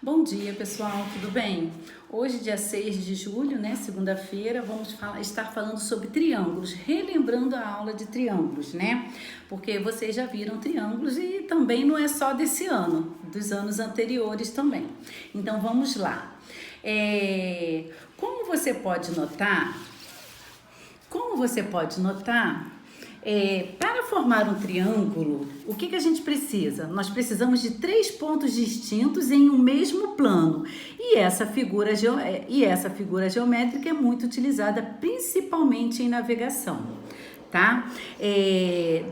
Bom dia, pessoal, tudo bem? Hoje, dia 6 de julho, né, segunda-feira, estar falando sobre triângulos, relembrando a aula de triângulos, né? Porque vocês já viram triângulos e também não é só desse ano, dos anos anteriores também. Então, vamos lá. Como você pode notar, para formar um triângulo, o que a gente precisa? Nós precisamos de 3 pontos distintos em um mesmo plano. E essa figura geométrica é muito utilizada principalmente em navegação, tá?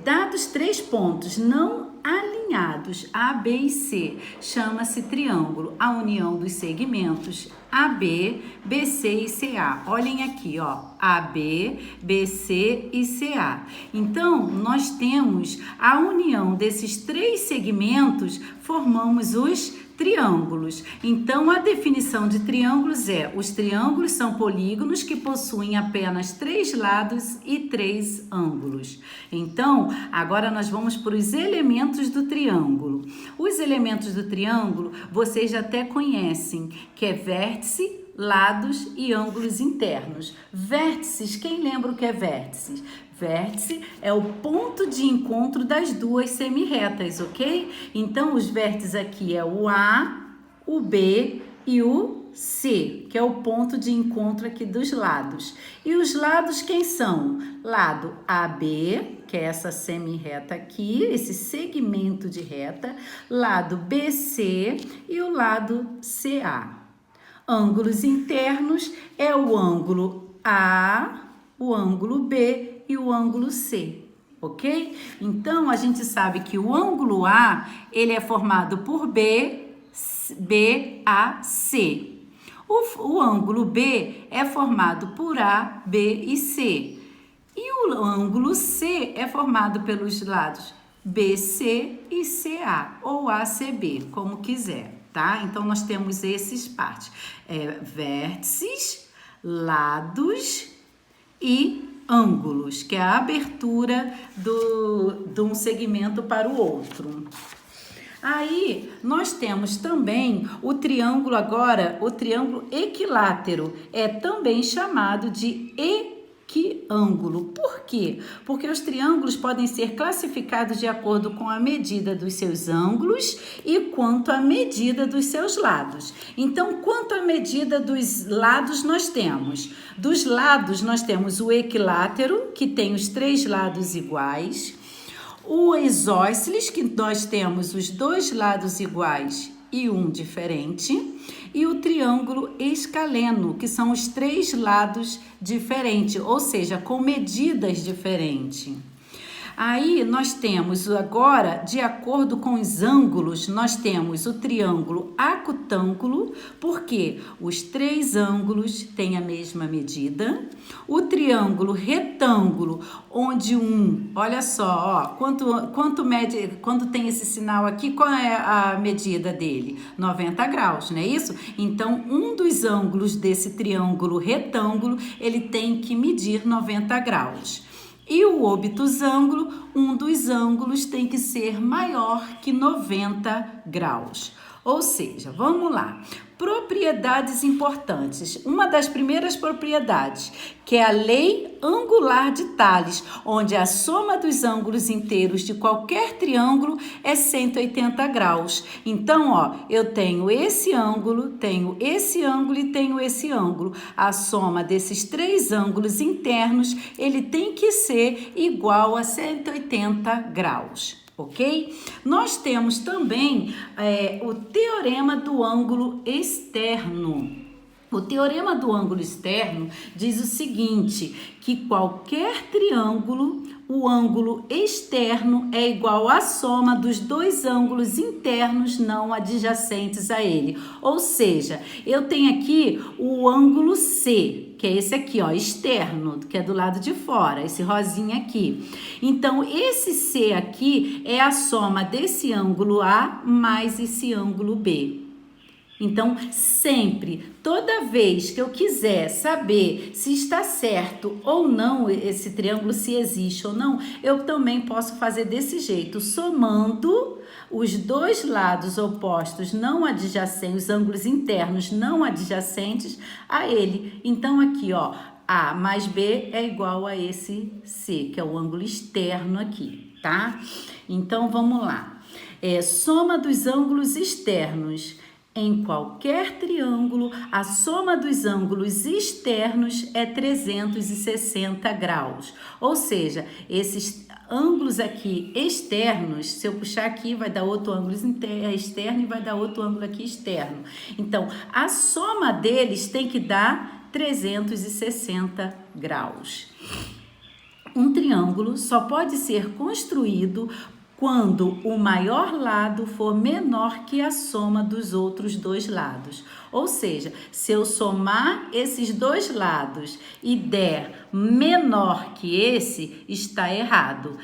Dados 3 pontos não alinhados, A, B e C, chama-se triângulo. A união dos segmentos AB, BC e CA. Olhem aqui, ó, AB, BC e CA. Então, nós temos a união desses 3 segmentos, formamos os triângulos. Então, a definição de triângulos é: os triângulos são polígonos que possuem apenas 3 lados e 3 ângulos. Então, agora nós vamos para os elementos do triângulo. Os elementos do triângulo vocês já até conhecem, que é vértice, lados e ângulos internos. Vértices, quem lembra o que é vértices? Vértice é o ponto de encontro das duas semirretas, ok? Então, os vértices aqui é o A, o B e o C, que é o ponto de encontro aqui dos lados. E os lados quem são? Lado AB, que é essa semirreta aqui, esse segmento de reta, lado BC e o lado CA. Ângulos internos é o ângulo A, o ângulo B e o ângulo C, ok? Então, a gente sabe que o ângulo A, ele é formado por BAC. O ângulo B é formado por A, B e C. E o ângulo C é formado pelos lados BC e CA, ou ACB, como quiser, tá? Então, nós temos esses partes. Vértices, lados e ângulos, que é a abertura de um segmento para o outro. Aí, nós temos também o triângulo equilátero, é também chamado de equiângulo. Por quê? Porque os triângulos podem ser classificados de acordo com a medida dos seus ângulos e quanto à medida dos seus lados. Então, quanto à medida dos lados nós temos? Dos lados nós temos o equilátero, que tem os 3 lados iguais. O isósceles, que nós temos os 2 lados iguais e um diferente. E o triângulo escaleno, que são os 3 lados diferentes, ou seja, com medidas diferentes. Aí nós temos agora, de acordo com os ângulos, nós temos o triângulo acutângulo, porque os 3 ângulos têm a mesma medida. O triângulo retângulo, onde olha só, ó, quanto mede, quando tem esse sinal aqui, qual é a medida dele? 90 graus, não é isso? Então, um dos ângulos desse triângulo retângulo, ele tem que medir 90 graus. E o obtusângulo, um dos ângulos tem que ser maior que 90 graus. Ou seja, vamos lá. Propriedades importantes. Uma das primeiras propriedades, que é a lei angular de Tales, onde a soma dos ângulos inteiros de qualquer triângulo é 180 graus. Então, ó, eu tenho esse ângulo, tenho esse ângulo e tenho esse ângulo. A soma desses 3 ângulos internos, ele tem que ser igual a 180 graus. Ok? Nós temos também o teorema do ângulo externo. O teorema do ângulo externo diz o seguinte, que qualquer triângulo, o ângulo externo é igual à soma dos 2 ângulos internos não adjacentes a ele. Ou seja, eu tenho aqui o ângulo C, que é esse aqui, ó, externo, que é do lado de fora, esse rosinha aqui. Então, esse C aqui é a soma desse ângulo A mais esse ângulo B. Então, sempre, toda vez que eu quiser saber se está certo ou não esse triângulo, se existe ou não, eu também posso fazer desse jeito, somando os dois lados opostos não adjacentes, os ângulos internos não adjacentes a ele. Então, aqui, ó, A mais B é igual a esse C, que é o ângulo externo aqui, tá? Então, vamos lá. Soma dos ângulos externos. Em qualquer triângulo, a soma dos ângulos externos é 360 graus. Ou seja, esses ângulos aqui externos, se eu puxar aqui, vai dar outro ângulo externo e vai dar outro ângulo aqui externo. Então, a soma deles tem que dar 360 graus. Um triângulo só pode ser construído quando o maior lado for menor que a soma dos outros dois lados. Ou seja, se eu somar esses dois lados e der menor que esse, está errado.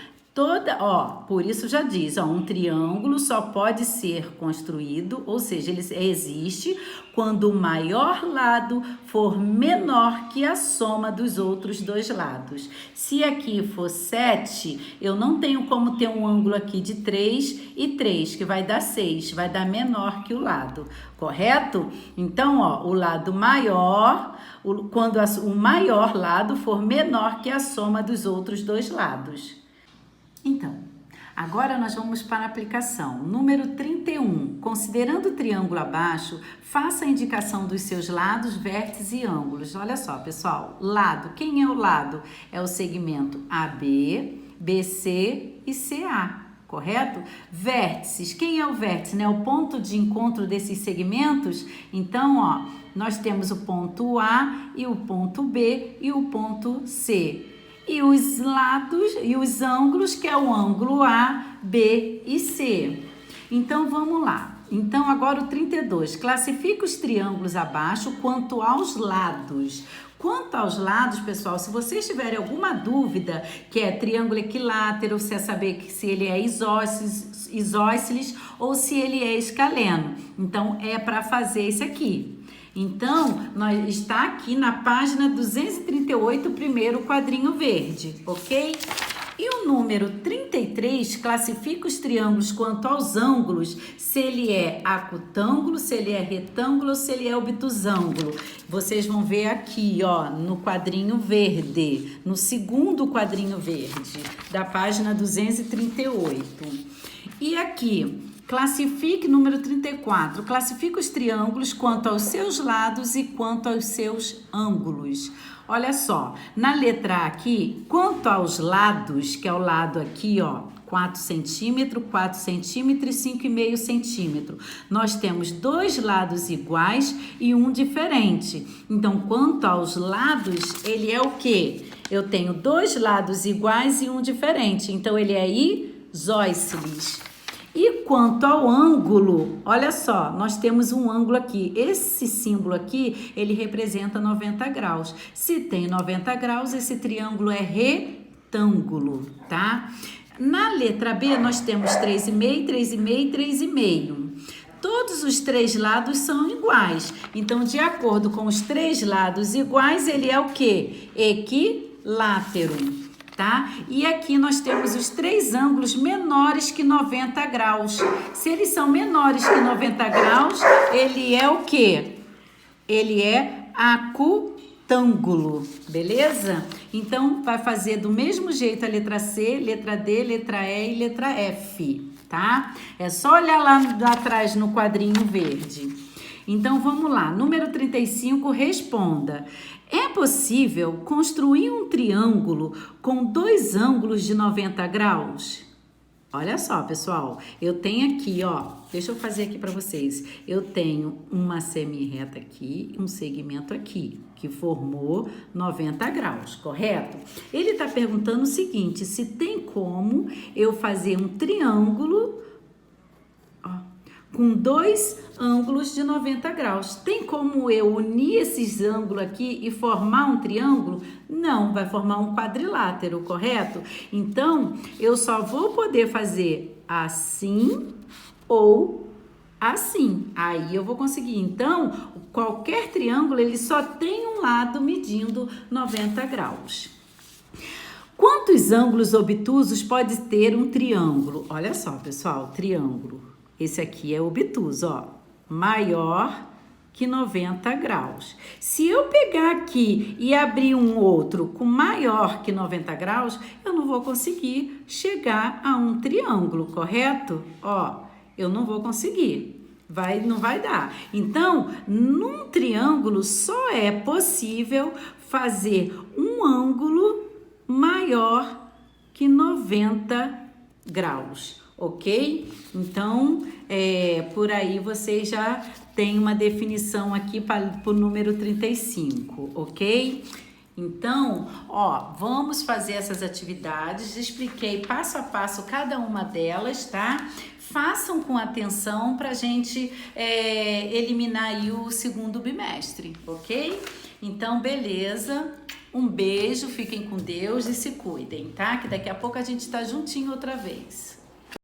Por isso já diz, um triângulo só pode ser construído, ou seja, ele existe quando o maior lado for menor que a soma dos outros dois lados. Se aqui for 7, eu não tenho como ter um ângulo aqui de 3 e 3, que vai dar 6, vai dar menor que o lado, correto? Então, o lado maior, quando o maior lado for menor que a soma dos outros dois lados. Então, agora nós vamos para a aplicação. Número 31. Considerando o triângulo abaixo, faça a indicação dos seus lados, vértices e ângulos. Olha só, pessoal. Lado. Quem é o lado? É o segmento AB, BC e CA, correto? Vértices. Quem é o vértice? O ponto de encontro desses segmentos? Então, nós temos o ponto A e o ponto B e o ponto C. E os lados e os ângulos, que é o ângulo A, B e C. Então, vamos lá. Então, agora o 32. Classifica os triângulos abaixo quanto aos lados. Quanto aos lados, pessoal, se vocês tiverem alguma dúvida, que é triângulo equilátero, você saber se ele é isósceles ou se ele é escaleno. Então, é para fazer esse aqui. Então, está aqui na página 238, o primeiro quadrinho verde, ok? E o número 33 classifica os triângulos quanto aos ângulos, se ele é acutângulo, se ele é retângulo ou se ele é obtusângulo. Vocês vão ver aqui, no quadrinho verde, no segundo quadrinho verde, da página 238. E aqui, classifique, número 34, classifica os triângulos quanto aos seus lados e quanto aos seus ângulos. Olha só, na letra A aqui, quanto aos lados, que é o lado aqui, 4 centímetros, 4 centímetros e 5,5 centímetros. Nós temos dois lados iguais e um diferente. Então, quanto aos lados, ele é o quê? Eu tenho dois lados iguais e um diferente. Então, ele é isósceles. E quanto ao ângulo, olha só, nós temos um ângulo aqui. Esse símbolo aqui, ele representa 90 graus. Se tem 90 graus, esse triângulo é retângulo, tá? Na letra B, nós temos 3,5, 3,5 e 3,5. Todos os três lados são iguais. Então, de acordo com os três lados iguais, ele é o quê? Equilátero. Tá? E aqui nós temos os três ângulos menores que 90 graus. Se eles são menores que 90 graus, ele é o quê? Ele é acutângulo, beleza? Então, vai fazer do mesmo jeito a letra C, letra D, letra E e letra F, tá? É só olhar lá atrás no quadrinho verde. Então, vamos lá. Número 35, responda. É possível construir um triângulo com dois ângulos de 90 graus? Olha só, pessoal. Eu tenho aqui, deixa eu fazer aqui para vocês. Eu tenho uma semi-reta aqui, um segmento aqui, que formou 90 graus, correto? Ele está perguntando o seguinte, se tem como eu fazer um triângulo com dois ângulos de 90 graus. Tem como eu unir esses ângulos aqui e formar um triângulo? Não, vai formar um quadrilátero, correto? Então, eu só vou poder fazer assim ou assim. Aí eu vou conseguir. Então, qualquer triângulo, ele só tem um lado medindo 90 graus. Quantos ângulos obtusos pode ter um triângulo? Olha só, pessoal, triângulo. Esse aqui é obtuso, ó. Maior que 90 graus. Se eu pegar aqui e abrir um outro com maior que 90 graus, eu não vou conseguir chegar a um triângulo, correto? Ó, eu não vou conseguir. Não vai dar. Então, num triângulo só é possível fazer um ângulo maior que 90 graus, ok? Então, por aí você já tem uma definição aqui para o número 35, ok? Então, ó, vamos fazer essas atividades. Expliquei passo a passo cada uma delas, tá? Façam com atenção para a gente eliminar aí o segundo bimestre, ok? Então, beleza. Um beijo, fiquem com Deus e se cuidem, tá? Que daqui a pouco a gente tá juntinho outra vez.